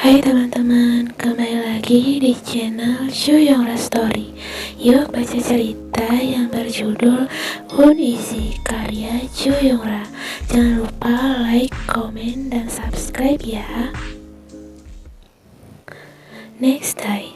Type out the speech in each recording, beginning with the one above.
Hai teman-teman, kembali lagi di channel Shuyongra Story. Yuk baca cerita yang berjudul Uneasy karya Shuyongra. Jangan lupa like, komen, dan subscribe ya. Next day.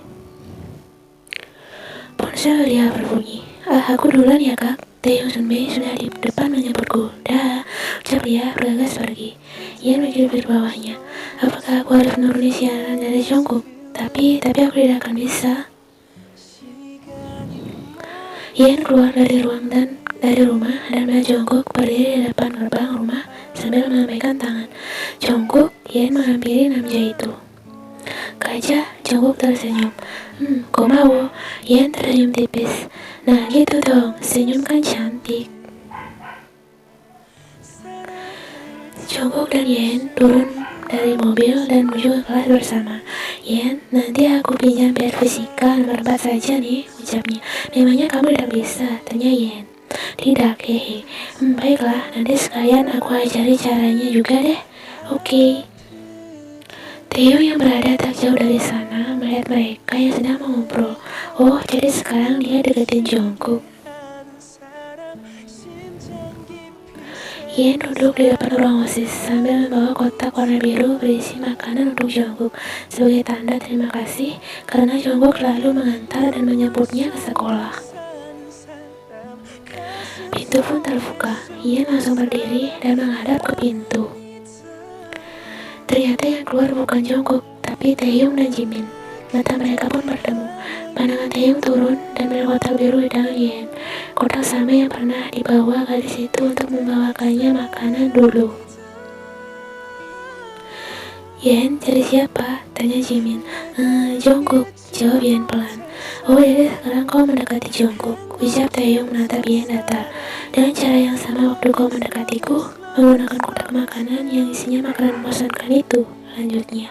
Ponsel dia berbunyi. Aku duluan ya kak. Taeyong Sunbei sudah di depan menyebutku. Dah, ucap dia bergegas pergi. Ia mikir-mikir bawahnya. Apakah aku harus menuruni siaran dari Jungkook? Tapi aku tidak akan bisa. Ian keluar dari rumah dan melihat Jungkook berdiri di depan gerbang rumah sambil melambaikan tangan. Jungkook, Ian menghampiri Namja itu. Gajah, Jungkook tersenyum. Kau mau? Ian tersenyum tipis. Nah gitu dong, senyum kan cantik. Jungkook dan Ian turun dari mobil dan menuju ke kelas bersama. Ian, nanti aku pinjam PR fisika nomor 4 saja nih, ucapnya. Memangnya kamu tidak bisa? Tanya Ian. Tidak, hehe. Baiklah, nanti sekalian aku ajari caranya juga deh. Oke. Taeyong yang berada tak jauh dari sana melihat mereka yang sedang mengobrol. Oh, jadi sekarang dia deketin Jungkook. Ian duduk di depan ruang OSIS sambil membawa kotak warna biru berisi makanan untuk Jungkook sebagai tanda terima kasih karena Jungkook selalu mengantar dan menjemputnya ke sekolah. Pintu pun terbuka. Ian langsung berdiri dan menghadap ke pintu. Ternyata yang keluar bukan Jungkook, tapi Taeyong dan Jimin. Mata mereka pun bertemu. Pandangan Taeyong turun dan melihat kotak biru di tangan Ian. Kotak sama yang pernah dibawa gadis itu untuk membawakannya makanan dulu. Ian, cari siapa? Tanya Jimin. Jungkook, jawab Ian pelan. Oh, jadi sekarang kau mendekati Jungkook, ucap Taeyong menatap Ian datar. Dengan cara yang sama waktu kau mendekatiku, menggunakan kotak makanan yang isinya makanan membosankan itu, lanjutnya.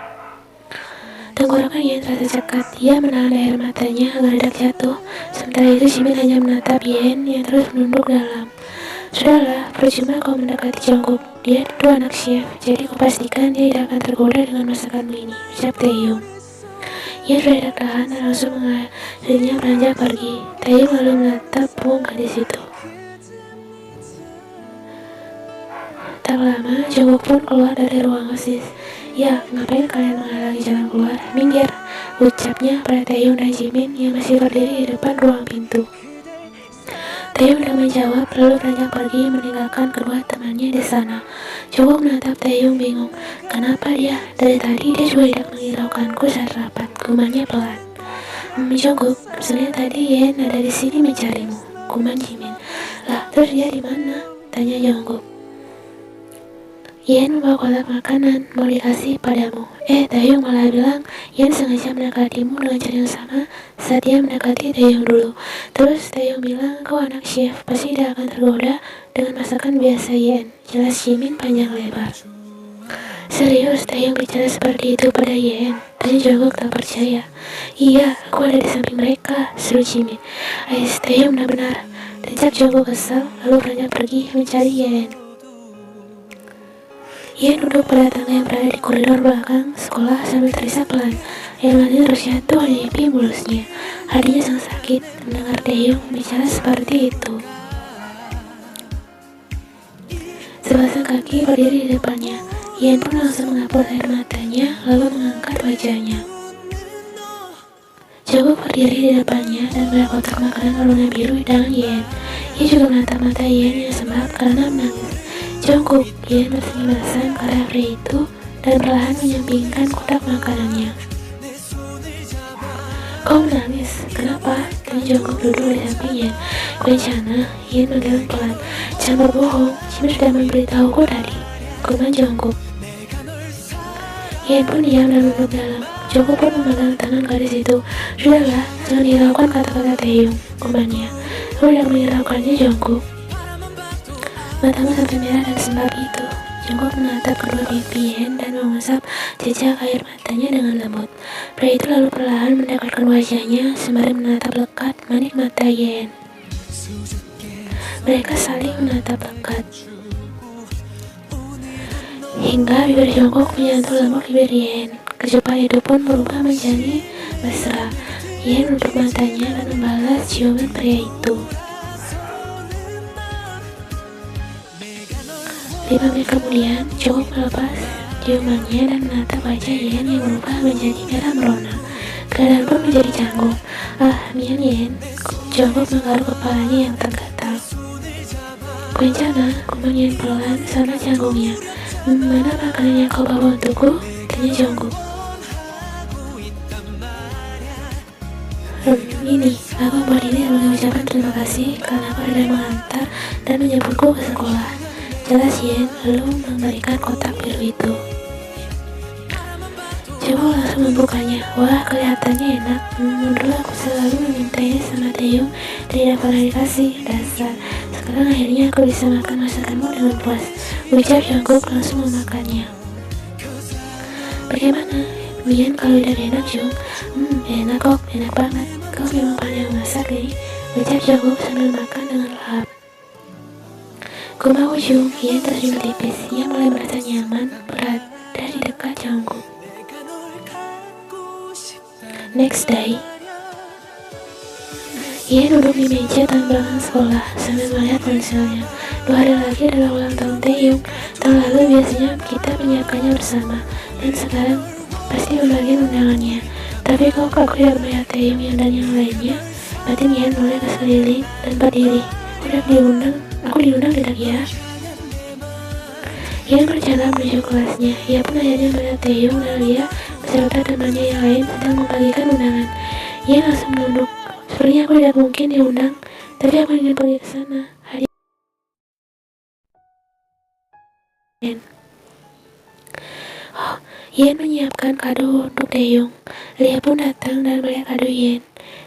Tenggorokan Ian terasa cekat. Ia menahan air matanya agar tidak jatuh. Sementara itu Jimin hanya menatap Ian yang terus menunduk dalam. Sudahlah, percuma kau mendekati Jungkook. Dia itu anak chef, jadi kupastikan dia tidak akan tergoda dengan masakanmu ini, ucap Taeyong. Ian sudah tidak tahan dan langsung mengajarinya beranjak pergi. Taeyong lalu menatap punggung gadis itu. Tak lama, Jungkook pun keluar dari ruang OSIS. Ya, ngapain kalian menghalangi jalan keluar? Minggir, ucapnya pada Taeyong dan Jimin yang masih berdiri di depan ruang pintu. Taeyong tidak menjawab, lalu beranjak pergi meninggalkan kedua temannya di sana. Jungkook menatap Taeyong bingung. Kenapa dia? Dari tadi dia juga tidak menghiraukanku saat rapat, gumamnya pelan. Jungkook, sebenarnya tadi Ian ada di sini mencarimu, gumam Jimin. Lah, terus dia di mana? Tanya Jungkook. Ian membawa kotak makanan, mau dikasih padamu. Taeyong malah bilang Ian sengaja mendekatimu dengan cara yang sama saat dia mendekati Taeyong dulu. Terus Taeyong bilang kau anak chef, pasti tidak akan tergoda dengan masakan biasa Ian. Jelas Jimin panjang lebar. Serius, Taeyong bicara seperti itu pada Ian? Tanya Jungkook tak percaya. Iya, aku ada di samping mereka, seru Jimin. Taeyong benar-benar. Desak Jungkook kesal, lalu beranjak pergi mencari Ian. Ian duduk pada tangga yang berada di koridor belakang sekolah sambil terisak pelan. Air matanya terus jatuh di pipi mulusnya. Hatinya sangat sakit mendengar Taeyong bicara seperti itu. Sepasang kaki berdiri di depannya. Ian pun langsung menghapus air matanya lalu mengangkat wajahnya. Jungkook berdiri di depannya dan melihat kotak makanan berwarna biru di tangan Ian. Ia juga menatap mata Ian yang sembab karena menangis. Jungkook, Ian bersenyum basah karena pria itu dan perlahan menyampingkan kotak makanannya. Kau menangis? Kenapa? Tanya Jungkook duduk di samping Ian. Berencana, Ian menggeleng pelan. Jangan berbohong, Jimin sudah memberitahuku tadi, gumam Jungkook. Ian pun diam dan duduk dalam. Jungkook pun memegang tangan gadis itu. Sudahlah, jangan hiraukan kata-kata Taeyong, gumamnya. Kau tidak menghiraukannya Jungkook. Matamu sampai merah dan sembab itu. Jungkook menatap kedua pipi Ian dan mengusap jejak air matanya dengan lembut. Pria itu lalu perlahan mendekatkan wajahnya sembari menatap lekat manik mata Ian. Mereka saling menatap lekat. Hingga bibir Jungkook menyentuh lembut bibir Ian. Kecupan itu pun berubah menjadi mesra. Yen menutup matanya dan membalas ciuman pria itu. 5 menit kemudian, Jongkok melepas ciumannya dan menatap wajah Yen yang berubah menjadi merah merona. Keadaan pun menjadi canggung. Ah, Mian Yen. Jongkok menggaruk kepalanya yang tergatal. Kuencana, kumang Yen pelan sama canggungnya. Mana makanan yang kau bawa untukku? Tanya Jongkok. Ini, aku buat ini sebagai ucapan terima kasih karena kau sudah mengantar dan menjemputku ke sekolah. Jelas Yen, lalu memberikan kotak biru itu. Jongkok langsung membukanya. Wah, kelihatannya enak. Dulu aku selalu memintanya sama Taeyong dan tidak pernah dikasih. Dasar. Sekarang akhirnya aku bisa makan masakanmu dengan puas. Ucap Jongkok langsung memakannya. Bagaimana? Mian kalau udah enak, Jong? Enak kok, enak banget. Kau memang pandai masak nih. Ucap Jongkok sambil makan dengan lahap. Ku mau Jung, Yen tersenyum tipis. Ia mulai merasa nyaman berada di dekat Jongkok. Next day, Yen duduk di meja taman belakang sekolah sambil melihat ponselnya. 2 hari lagi adalah ulang tahun Taeyong. Tahun lalu biasanya kita menyiapkannya bersama, dan sekarang pasti membagikan undangannya. Tapi kok aku tidak melihat Taeyong dan yang lainnya? Batin Yen mulai keseliling dan berdiri. Udah diundang? Aku diundang tidak ya? Yen berjalan menuju kelasnya. Ia pun akhirnya melihat Taeyong dan Lia beserta temannya yang lain sedang membagikan undangan. Yen langsung menunduk. Sepertinya aku tidak mungkin diundang, tapi aku ingin pergi ke sana. Oh, Yen menyiapkan kado untuk Taeyong. Lia pun datang dan melihat kado Yen.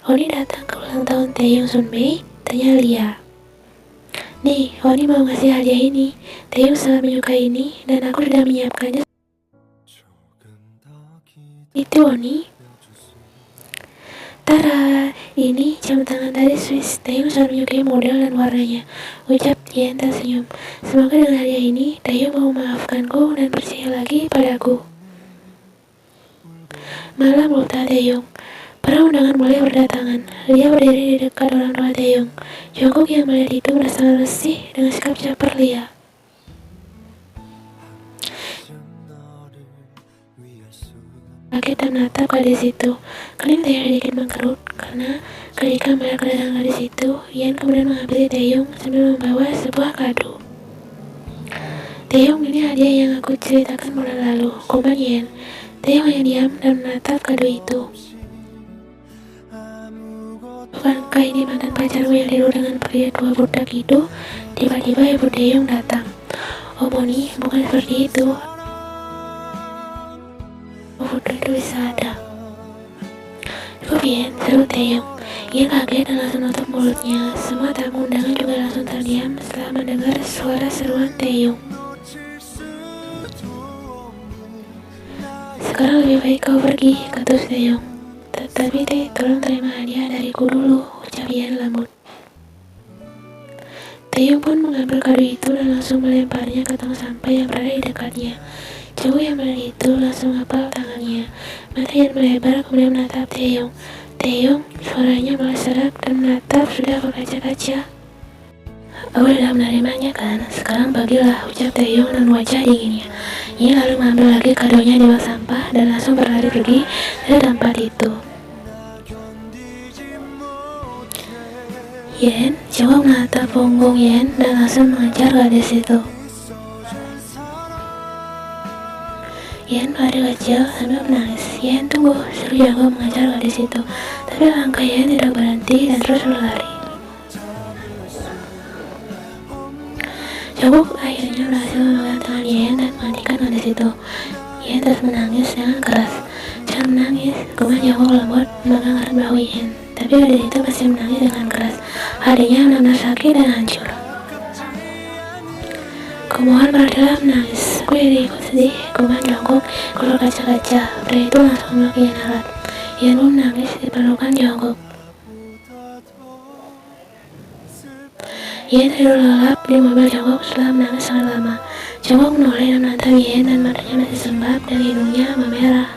Oni datang ke ulang tahun Taeyong Sunmei? Tanya Lia. Nih, Oni mau ngasih hadiah ini. Taeyong sangat menyukai ini dan aku sudah menyiapkannya. Itu Oni. Tara, ini jam tangan dari Swiss. Taeyong sangat menyukai model dan warnanya. Ucap Yen tersenyum. Semoga dengan hadiah ini, Taeyong mau memaafkanku dan percaya lagi padaku. Malam ulta Taeyong. Para undangan mulai berdatangan. Lia berdiri di dekat orang tua Taeyong. Jongkok yang melihat itu merasa resih dengan sikap caper Lia. Kaget dan menatap gadis itu. Kening Taeyong sedikit mengkerut karena ketika melihat kedatangan gadis itu, Yen kemudian menghampiri Taeyong sambil membawa sebuah kado. Taeyong, ini hadiah yang aku ceritakan bulan lalu. Kumang Yen. Taeyong hanya diam dan menatap kado itu. Bukankah ini mantan pacarmu yang tidur dengan pria tua budak itu? Tiba-tiba ibu Taeyong datang. Oh Moni, bukan seperti itu. Putri itu bisa ada. Cukup Yen, seru Taeyong. Ia kaget dan langsung nutup mulutnya. Semua tamu undangan juga langsung terdiam setelah mendengar suara seruan Taeyong. Sekarang lebih baik kau pergi, ketus Taeyong. Tapi tolong terima hadiah dariku dulu, ucap Yen lembut. Taeyong pun mengambil kado itu dan langsung melemparnya ke tong sampah yang berada di dekatnya. Jongkok yang melihat itu langsung ngepal tangannya. Mata Yen melebar kemudian menatap Taeyong. Taeyong, suaranya malah serak dan menatap sudah berkaca-kaca. Aku sudah menerimanya kan, sekarang bagilah, ucap Taeyong dan wajah dinginnya. Ia lalu mengambil lagi kadonya di bak sampah dan langsung berlari pergi dari tempat itu. Yen, Jongkok menatap punggung Yen dan langsung mengejar gadis itu. Yen berlari kecil sambil menangis. Yen, tunggu, seru Jongkok mengejar gadis itu. Tapi langkah Yen tidak berhenti dan terus berlari. Jongkok akhirnya berhasil memegang tangan Yen dan menghentikan gadis itu. Yen terus menangis dengan keras. Jangan menangis, kumang Jongkok lembut memegang erat bahu Yen. Tapi gadis itu masih menangis dengan keras. Hatinya benar-benar sakit dan hancur. Kumohon berhentilah menangis. Aku jadi ikut sedih, kumang Jongkok keluar kaca-kaca. Pria itu langsung memeluk Yen erat. Yen pun menangis di pelukan Jongkok. Yen tidur lelap di mobil Jongkok setelah menangis sangat lama. Jongkok menoleh dan menatap Yen dan matanya masih sembab dan hidungnya memerah.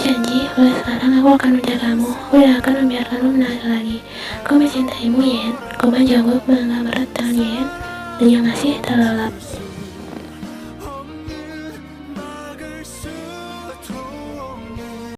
janji, mulai sekarang aku akan menjagamu. Aku tidak akan membiarkanmu menangis lagi. Aku mencintaimu, Yen. Komen Jungkook menganggap erat tangan Yen, dan yang masih terlelap.